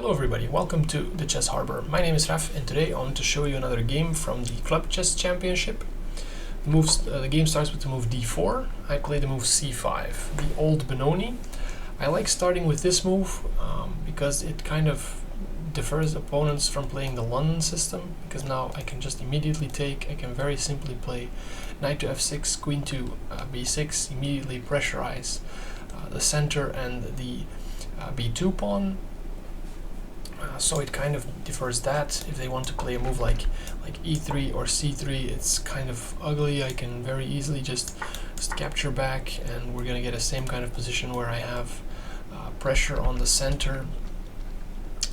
Hello everybody, welcome to the Chess Harbor. My name is Raf and today I want to show you another game from the Club Chess Championship. The game starts with the move d4. I play the move c5, the old Benoni. I like starting with this move because it kind of defers opponents from playing the London system, because now I can just immediately I can very simply play knight to f6, queen to b6, immediately pressurize the center and the b2 pawn. So it kind of defers that. If they want to play a move like e3 or c3, it's kind of ugly. I can very easily just capture back, and we're gonna get the same kind of position where I have pressure on the center.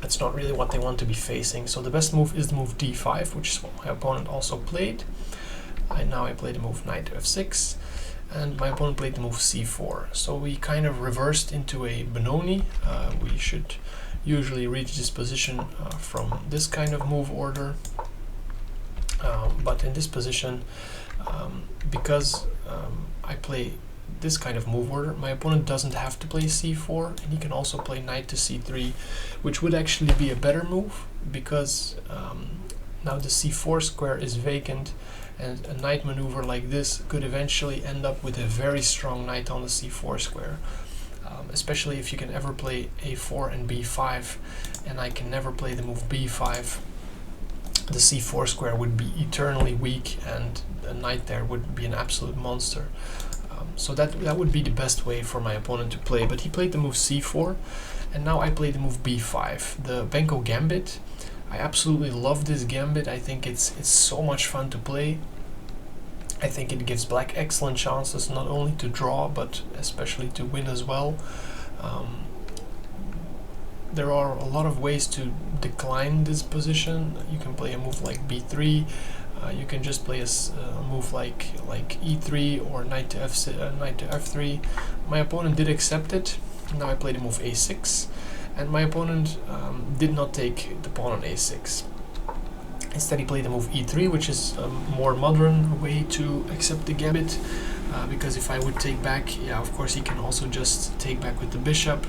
That's not really what they want to be facing. So the best move is the move d5, which is what my opponent also played. Now I play the move knight to f6, and my opponent played the move c4. So we kind of reversed into a Benoni. We should usually reach this position from this kind of move order, but in this position, because I play this kind of move order, my opponent doesn't have to play c4, and he can also play knight to c3, which would actually be a better move, because now the c4 square is vacant, and a knight maneuver like this could eventually end up with a very strong knight on the c4 square. Especially if you can ever play a4 and b5, and I can never play the move b5, the c4 square would be eternally weak, and a knight there would be an absolute monster. So that would be the best way for my opponent to play. But he played the move c4, and now I play the move b5, the Benko Gambit. I absolutely love this gambit. I think it's so much fun to play. I think it gives black excellent chances, not only to draw, but especially to win as well. There are a lot of ways to decline this position. You can play a move like b3. You can just play a move like e3 or knight to f3. My opponent did accept it. Now I play the move a6, and my opponent did not take the pawn on a6. Instead, he played the move e3, which is a more modern way to accept the gambit, because if I would take back, yeah, of course he can also just take back with the bishop,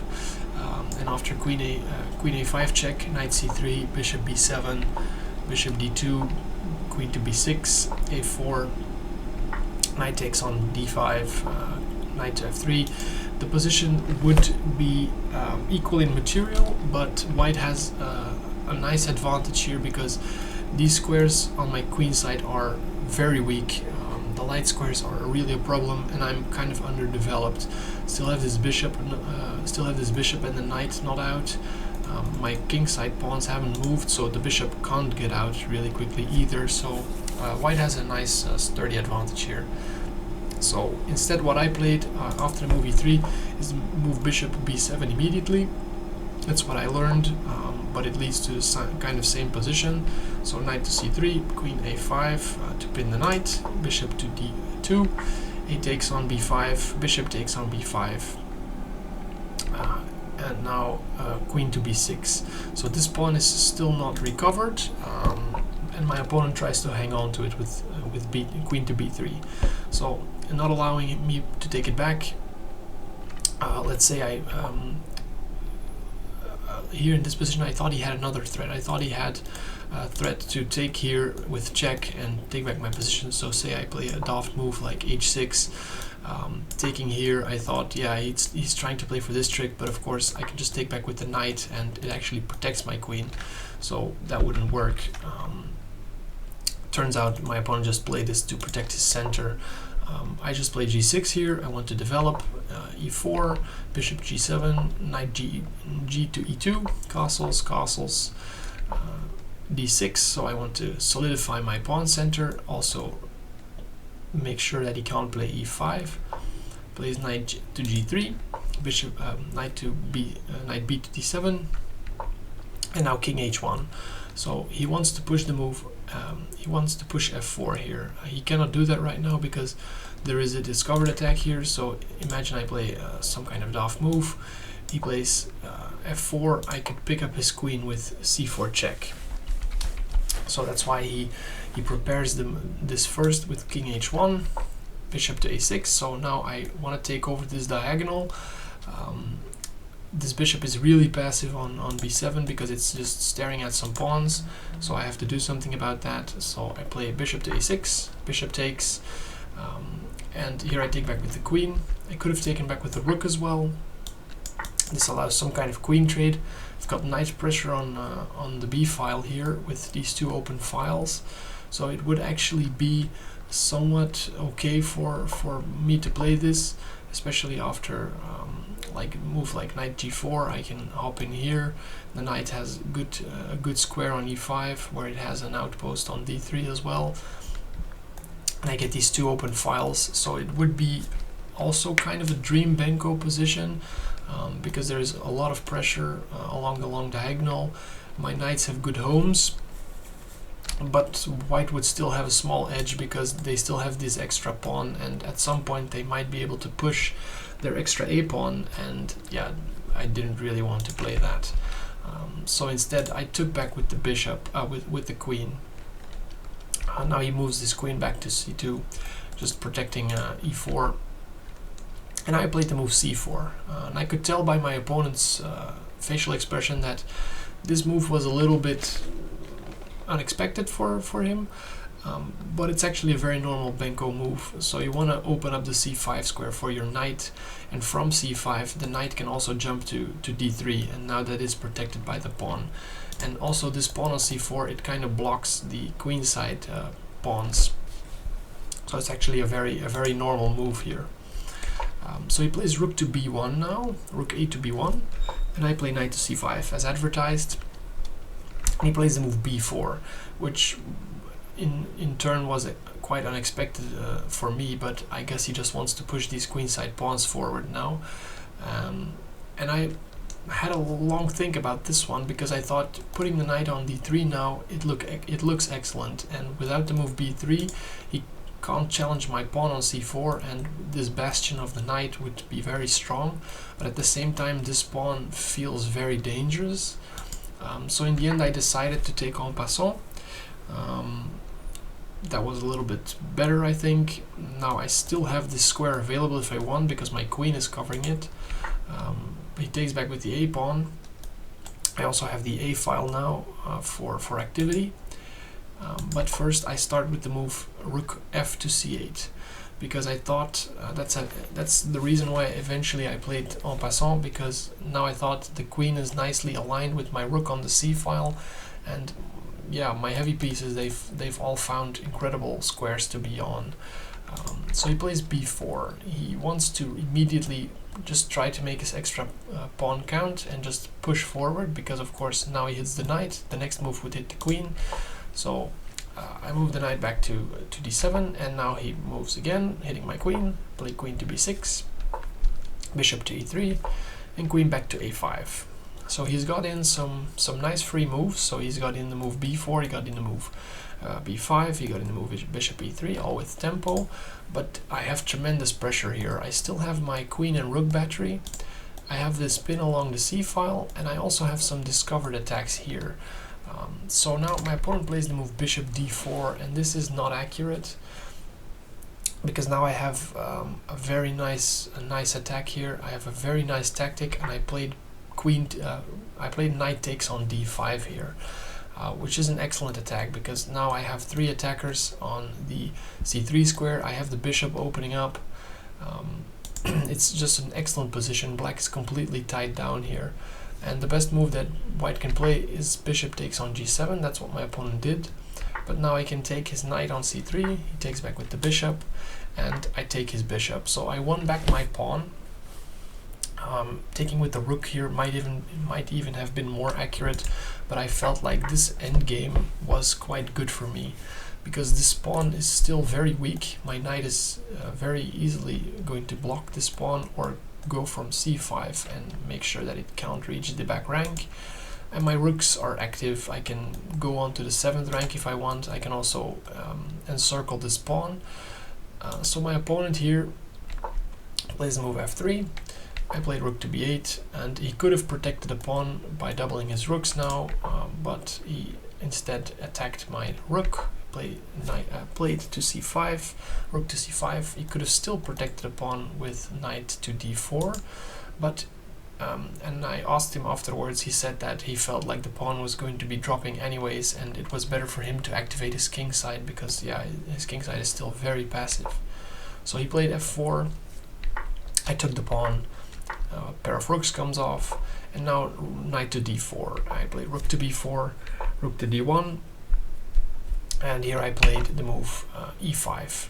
and after queen a5 check, knight c3, bishop b7, bishop d2, queen to b6, a4, knight takes on d5, knight to f3. The position would be equal in material, but white has a nice advantage here, because these squares on my queen side are very weak. The light squares are really a problem, and I'm kind of underdeveloped. Still have this bishop and the knight not out. My king side pawns haven't moved, so the bishop can't get out really quickly either. So white has a nice sturdy advantage here. So instead, what I played after the move e3 is move bishop b7 immediately. That's what I learned, but it leads to the kind of same position. So knight to c3, queen a5 to pin the knight, bishop to d2, a takes on b5, bishop takes on b5, and now queen to b6. So this pawn is still not recovered, and my opponent tries to hang on to it with queen to b3. So not allowing me to take it back. Let's say here in this position, I thought he had another threat. I thought he had a threat to take here with check and take back my position. So say I play a daft move like h6, taking here, I thought, yeah, he's trying to play for this trick, but of course I can just take back with the knight, and it actually protects my queen. So that wouldn't work. Turns out my opponent just played this to protect his center. I just play g6 here. I want to develop e4, bishop g7, knight g to e2, castles, d6. So I want to solidify my pawn center. Also make sure that he can't play e5. Plays knight to g3, bishop, knight b to d7, and now king h1. So he wants to push the move. He wants to push f4 here. He cannot do that right now because there is a discovered attack here. So imagine I play some kind of daft move. He plays f4. I could pick up his queen with c4 check. So that's why he prepares this first with king h1, bishop to a6. So now I want to take over this diagonal. this bishop is really passive on b7 because it's just staring at some pawns, so I have to do something about that. So I play bishop to a6, bishop takes, and here I take back with the queen. I could have taken back with the rook as well. This allows some kind of queen trade. I've got knight pressure on the b file here with these two open files, so it would actually be somewhat okay for me to play this, especially after like a move like knight g4. I can hop in here. The knight has a good square on e5 where it has an outpost on d3 as well, and I get these two open files, so it would be also kind of a dream Benko position, because there is a lot of pressure along the long diagonal. My knights have good homes, but white would still have a small edge because they still have this extra pawn, and at some point they might be able to push their extra a pawn, and yeah, I didn't really want to play that. So instead I took back with the bishop, with the queen. Now he moves this queen back to c2, just protecting e4, and I played the move c4. And I could tell by my opponent's facial expression that this move was a little bit unexpected for him, but it's actually a very normal Benko move. So you want to open up the c5 square for your knight, and from c5 the knight can also jump to d3, and now that is protected by the pawn. And also this pawn on c4, it kind of blocks the queenside pawns, so it's actually a very normal move here. So he plays rook to b1 now, rook a to b1, and I play knight to c5 as advertised. And he plays the move b4, which in turn was quite unexpected for me, but I guess he just wants to push these queenside pawns forward now. And I had a long think about this one, because I thought putting the knight on d3 now, it looks excellent, and without the move b3 he can't challenge my pawn on c4, and this bastion of the knight would be very strong, but at the same time this pawn feels very dangerous. So in the end I decided to take en passant. That was a little bit better, I think. Now I still have this square available if I want, because my queen is covering it. He takes back with the a pawn. I also have the a file now for activity. But first I start with the move rook f to c8, because I thought that's the reason why eventually I played en passant, because now I thought the queen is nicely aligned with my rook on the c file, and yeah, my heavy pieces, they've all found incredible squares to be on. So he plays b4. He wants to immediately just try to make his extra pawn count and just push forward, because of course now he hits the knight. The next move would hit the queen. So I move the knight back to d7, and now he moves again, hitting my queen. Play queen to b6, bishop to e3, and queen back to a5. So he's got in some nice free moves. So he's got in the move b4, he got in the move b5, he got in the move bishop e3, all with tempo. But I have tremendous pressure here. I still have my queen and rook battery. I have this pin along the c file, and I also have some discovered attacks here. So now my opponent plays the move bishop d4, and this is not accurate, because now I have a very nice attack here. I have a very nice tactic, and I played knight takes on d5 here, which is an excellent attack, because now I have three attackers on the c3 square. I have the bishop opening up. It's just an excellent position. Black is completely tied down here. And the best move that white can play is bishop takes on g7. That's what my opponent did. But now I can take his knight on c3. He takes back with the bishop, and I take his bishop. So I won back my pawn. Taking with the rook here might even have been more accurate, but I felt like this endgame was quite good for me, because this pawn is still very weak. My knight is very easily going to block this pawn or go from c5 and make sure that it can't reach the back rank. And my rooks are active. I can go on to the 7th rank if I want. I can also encircle this pawn. So my opponent here plays the move f3. I played rook to b8, and he could have protected the pawn by doubling his rooks now, but he instead attacked my rook. Played to c5, rook to c5. He could have still protected the pawn with knight to d4, but and I asked him afterwards. He said that he felt like the pawn was going to be dropping anyways, and it was better for him to activate his king side, because yeah, his king side is still very passive. So he played f4. I took the pawn. A pair of rooks comes off, and now knight to d4. I played rook to b4, rook to d1, and here I played the move e5,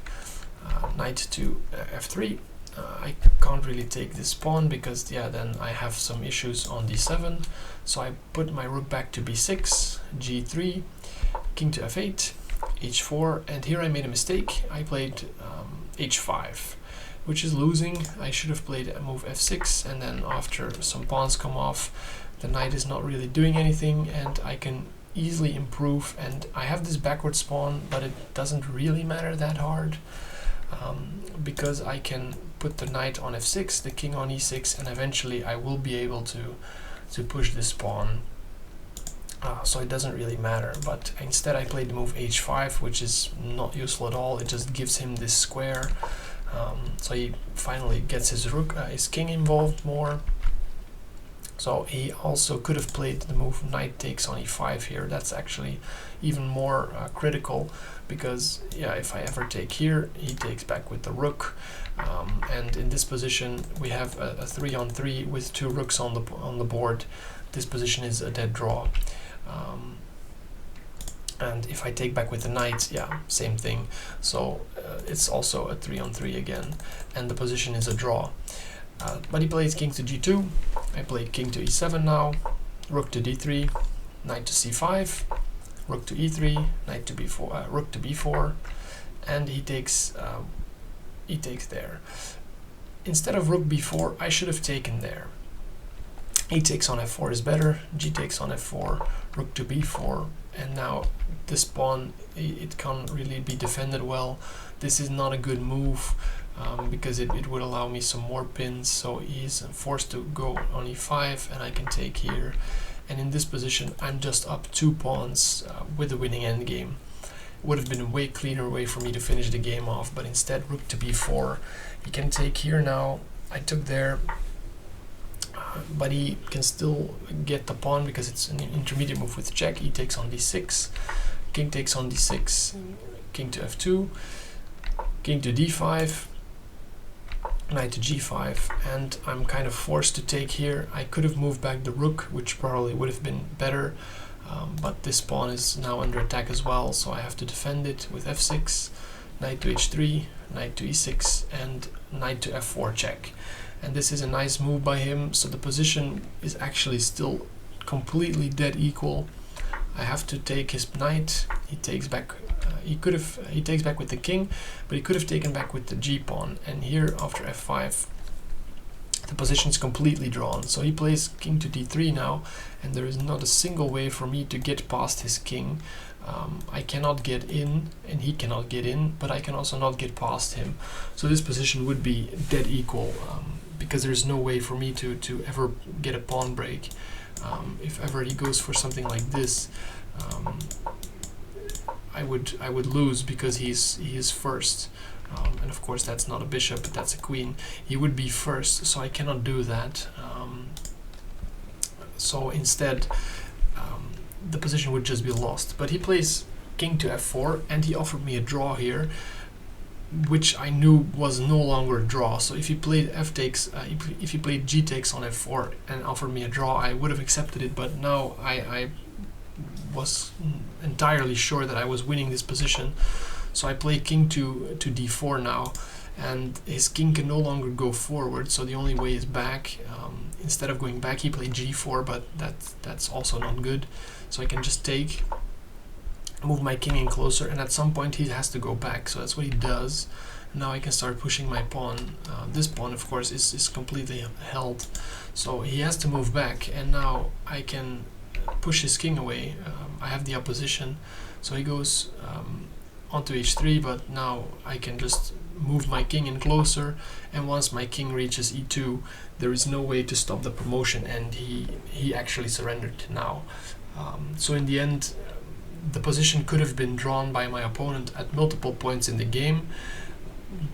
knight to f3. I can't really take this pawn because yeah, then I have some issues on d7. So I put my rook back to b6, g3, king to f8, h4, and here I made a mistake. I played h5, which is losing. I should have played a move f6, and then after some pawns come off, the knight is not really doing anything, and I can easily improve. And I have this backwards pawn, but it doesn't really matter that hard, because I can put the knight on f6, the king on e6, and eventually I will be able to push this pawn. So it doesn't really matter. But instead I played the move h5, which is not useful at all. It just gives him this square. So he finally gets his rook, his king involved more. So he also could have played the move knight takes on e5 here. That's actually even more critical, because yeah, if I ever take here, he takes back with the rook, and in this position we have a 3-on-3 with 2 rooks on the board. This position is a dead draw. And if I take back with the knight, yeah, same thing. So it's also a 3-on-3 again, and the position is a draw. But he plays king to g2. I play king to e7 now, rook to d3, knight to c5, rook to e3, knight to b4, rook to b4, and he takes there. Instead of rook b4, I should have taken there. E takes on f4 is better. G takes on f4, rook to b4, and now this pawn, it can't really be defended well. This is not a good move, because it would allow me some more pins. So he's forced to go on e5, and I can take here. And in this position, I'm just up 2 pawns with the winning endgame. Would have been a way cleaner way for me to finish the game off, but instead rook to b4. He can take here now. I took there, but he can still get the pawn because it's an intermediate move with check. He takes on d6, king takes on d6, king to f2, king to d5, knight to g5, and I'm kind of forced to take here. I could have moved back the rook, which probably would have been better, but this pawn is now under attack as well, so I have to defend it with f6, knight to h3, knight to e6, and knight to f4 check. And this is a nice move by him, so the position is actually still completely dead equal. I have to take his knight. He takes back. He takes back with the king, but he could have taken back with the g pawn. And here, after f5, the position is completely drawn. So he plays king to d3 now, and there is not a single way for me to get past his king. I cannot get in, and he cannot get in, but I can also not get past him. So this position would be dead equal, because there's no way for me to ever get a pawn break. If ever he goes for something like this, I would lose, because he is first, and of course that's not a bishop, but that's a queen. He would be first, so I cannot do that. So instead, the position would just be lost. But he plays king to f4, and he offered me a draw here, which I knew was no longer a draw. So if he played f takes, if he played g takes on f4 and offered me a draw, I would have accepted it. But now I was entirely sure that I was winning this position. So I play king to d4 now, and his king can no longer go forward. So the only way is back. Instead of going back, he played g4, but that's also not good. So I can just take, move my king in closer, and at some point he has to go back, so that's what he does. Now I can start pushing my pawn. This pawn, of course, is completely held, so he has to move back, and now I can push his king away. I have the opposition, so he goes onto h3, but now I can just move my king in closer, and once my king reaches e2, there is no way to stop the promotion, and he actually surrendered now. So in the end, the position could have been drawn by my opponent at multiple points in the game,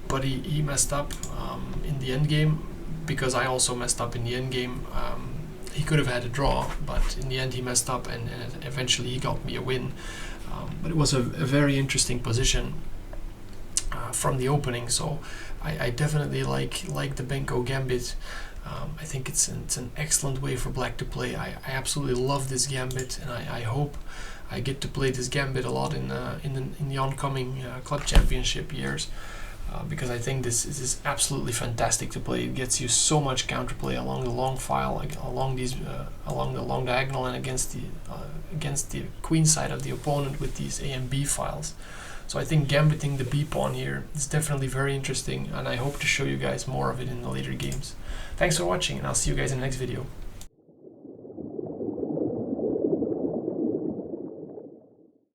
but he messed up in the end game because I also messed up in the end game. He could have had a draw, but in the end he messed up, and eventually he got me a win. But it was a very interesting position from the opening, so I definitely like the Benko Gambit. I think it's an excellent way for black to play. I absolutely love this gambit, and I hope I get to play this gambit a lot in the oncoming club championship years, because I think this is absolutely fantastic to play. It gets you so much counterplay along the long file, like along the long diagonal, and against the queen side of the opponent with these A and B files. So I think gambiting the B pawn here is definitely very interesting, and I hope to show you guys more of it in the later games. Thanks for watching, and I'll see you guys in the next video.